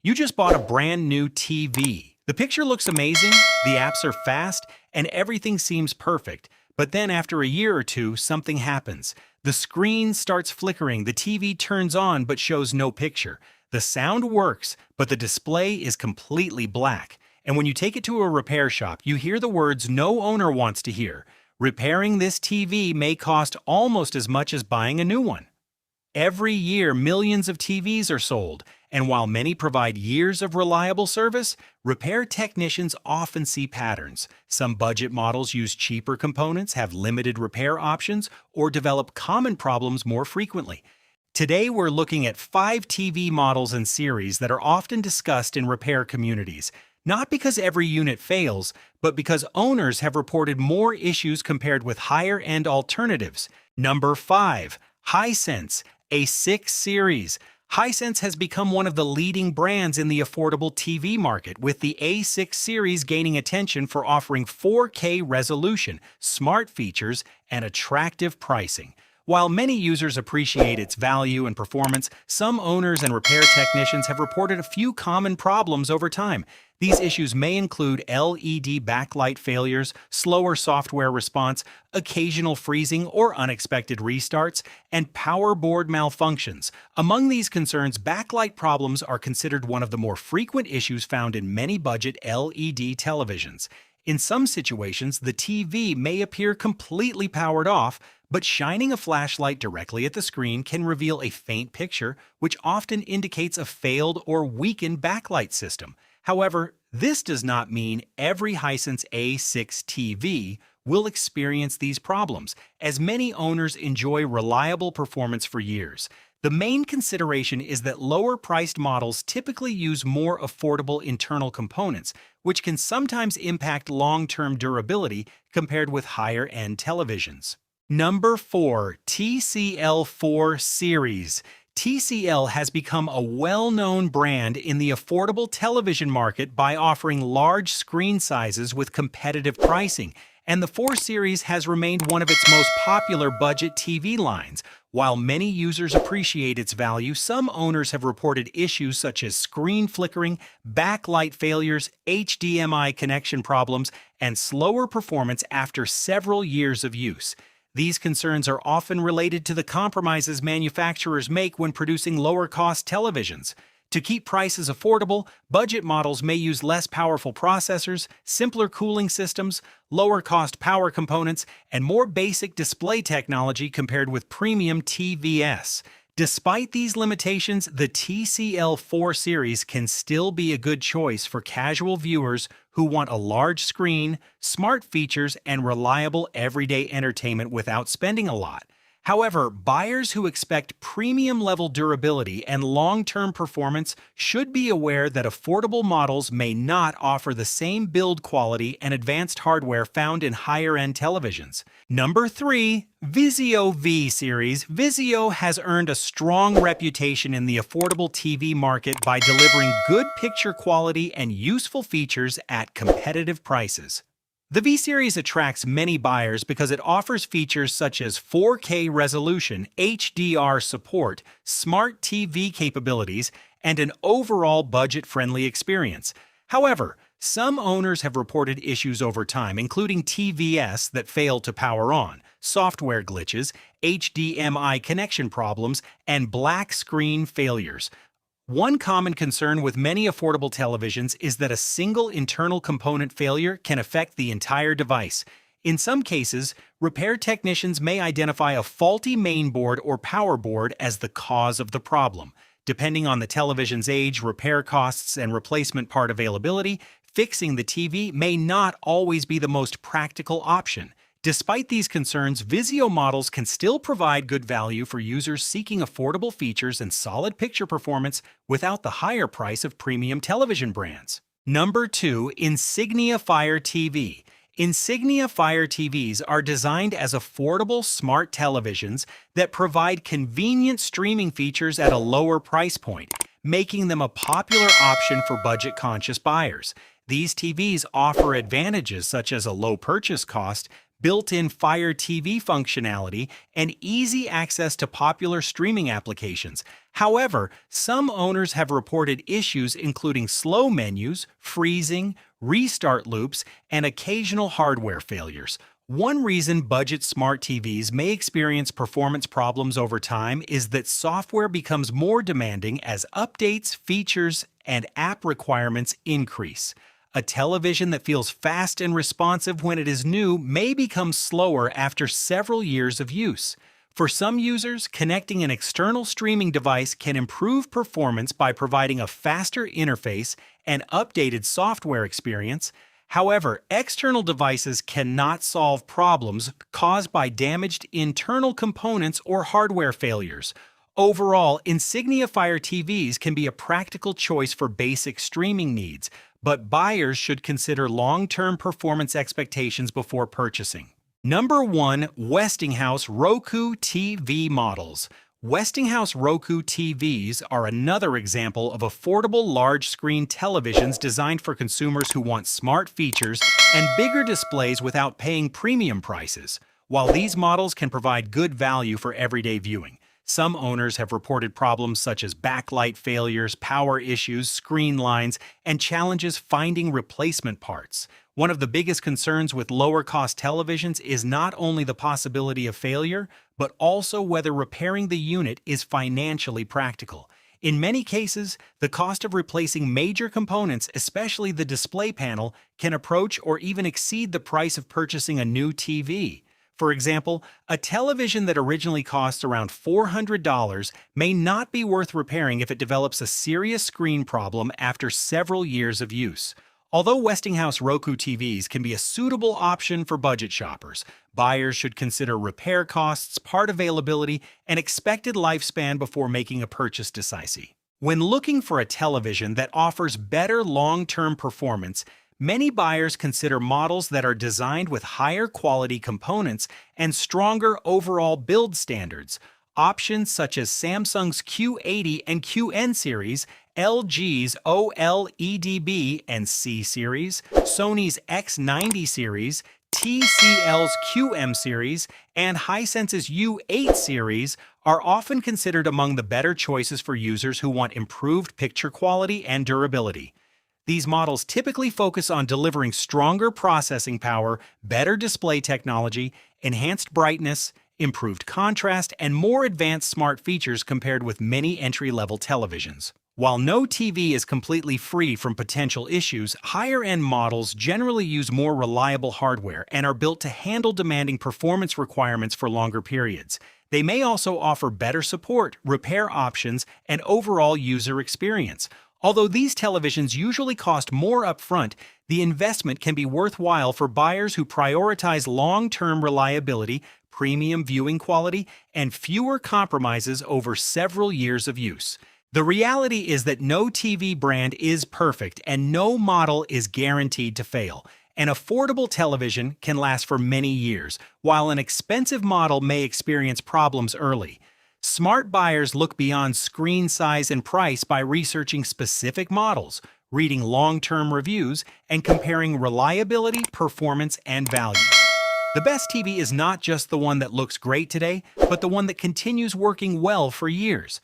You just bought a brand new TV. The picture looks amazing, the apps are fast, and everything seems perfect. But then after a year or two, something happens. The screen starts flickering, the TV turns on but shows no picture. The sound works, but the display is completely black. And when you take it to a repair shop, you hear the words no owner wants to hear. Repairing this TV may cost almost as much as buying a new one. Every year, millions of TVs are sold, and while many provide years of reliable service, repair technicians often see patterns. Some budget models use cheaper components, have limited repair options, or develop common problems more frequently. Today, we're looking at 5 TV models and series that are often discussed in repair communities, not because every unit fails, but because owners have reported more issues compared with higher-end alternatives. Number 5. Hisense A6 Series. Hisense has become one of the leading brands in the affordable TV market, with the A6 series gaining attention for offering 4K resolution, smart features, and attractive pricing. While many users appreciate its value and performance, some owners and repair technicians have reported a few common problems over time. These issues may include LED backlight failures, slower software response, occasional freezing or unexpected restarts, and power board malfunctions. Among these concerns, backlight problems are considered one of the more frequent issues found in many budget LED televisions. In some situations, the TV may appear completely powered off, but shining a flashlight directly at the screen can reveal a faint picture, which often indicates a failed or weakened backlight system. However, this does not mean every Hisense A6 TV will experience these problems, as many owners enjoy reliable performance for years. The main consideration is that lower-priced models typically use more affordable internal components, which can sometimes impact long-term durability compared with higher-end televisions. Number 4. TCL 4 Series. TCL has become a well-known brand in the affordable television market by offering large screen sizes with competitive pricing, and the 4 Series has remained one of its most popular budget TV lines. While many users appreciate its value, some owners have reported issues such as screen flickering, backlight failures, HDMI connection problems, and slower performance after several years of use. These concerns are often related to the compromises manufacturers make when producing lower-cost televisions. To keep prices affordable, budget models may use less powerful processors, simpler cooling systems, lower-cost power components, and more basic display technology compared with premium TVS. Despite these limitations, the TCL 4 Series can still be a good choice for casual viewers who want a large screen, smart features, and reliable everyday entertainment without spending a lot. However, buyers who expect premium-level durability and long-term performance should be aware that affordable models may not offer the same build quality and advanced hardware found in higher-end televisions. Number 3. Vizio V-Series. Vizio has earned a strong reputation in the affordable TV market by delivering good picture quality and useful features at competitive prices. The V-Series attracts many buyers because it offers features such as 4K resolution, HDR support, smart TV capabilities, and an overall budget-friendly experience. However, some owners have reported issues over time, including TVS that fail to power on, software glitches, HDMI connection problems, and black screen failures. One common concern with many affordable televisions is that a single internal component failure can affect the entire device. In some cases, repair technicians may identify a faulty mainboard or power board as the cause of the problem. Depending on the television's age, repair costs, and replacement part availability, fixing the TV may not always be the most practical option. Despite these concerns, Vizio models can still provide good value for users seeking affordable features and solid picture performance without the higher price of premium television brands. Number 2. Insignia Fire TV. Insignia Fire TVs are designed as affordable smart televisions that provide convenient streaming features at a lower price point, making them a popular option for budget-conscious buyers. These TVs offer advantages such as a low purchase cost, built-in Fire TV functionality, and easy access to popular streaming applications. However, some owners have reported issues including slow menus, freezing, restart loops, and occasional hardware failures. One reason budget smart TVs may experience performance problems over time is that software becomes more demanding as updates, features, and app requirements increase. A television that feels fast and responsive when it is new may become slower after several years of use. For some users, connecting an external streaming device can improve performance by providing a faster interface and updated software experience. However, external devices cannot solve problems caused by damaged internal components or hardware failures. Overall, Insignia Fire TVs can be a practical choice for basic streaming needs, but buyers should consider long-term performance expectations before purchasing. Number 1. Westinghouse Roku TV models. Westinghouse Roku TVs are another example of affordable large-screen televisions designed for consumers who want smart features and bigger displays without paying premium prices. While these models can provide good value for everyday viewing, some owners have reported problems such as backlight failures, power issues, screen lines, and challenges finding replacement parts. One of the biggest concerns with lower-cost televisions is not only the possibility of failure, but also whether repairing the unit is financially practical. In many cases, the cost of replacing major components, especially the display panel, can approach or even exceed the price of purchasing a new TV. For example, a television that originally cost around $400 may not be worth repairing if it develops a serious screen problem after several years of use. Although Westinghouse Roku TVs can be a suitable option for budget shoppers, buyers should consider repair costs, part availability, and expected lifespan before making a purchase decision. When looking for a television that offers better long-term performance, many buyers consider models that are designed with higher quality components and stronger overall build standards. Options such as Samsung's Q80 and QN series, LG's OLED and C series, Sony's X90 series, TCL's QM series, and Hisense's U8 series are often considered among the better choices for users who want improved picture quality and durability. These models typically focus on delivering stronger processing power, better display technology, enhanced brightness, improved contrast, and more advanced smart features compared with many entry-level televisions. While no TV is completely free from potential issues, higher-end models generally use more reliable hardware and are built to handle demanding performance requirements for longer periods. They may also offer better support, repair options, and overall user experience. Although these televisions usually cost more upfront, the investment can be worthwhile for buyers who prioritize long-term reliability, premium viewing quality, and fewer compromises over several years of use. The reality is that no TV brand is perfect and no model is guaranteed to fail. An affordable television can last for many years, while an expensive model may experience problems early. Smart buyers look beyond screen size and price by researching specific models, reading long-term reviews, and comparing reliability, performance, and value. The best TV is not just the one that looks great today, but the one that continues working well for years.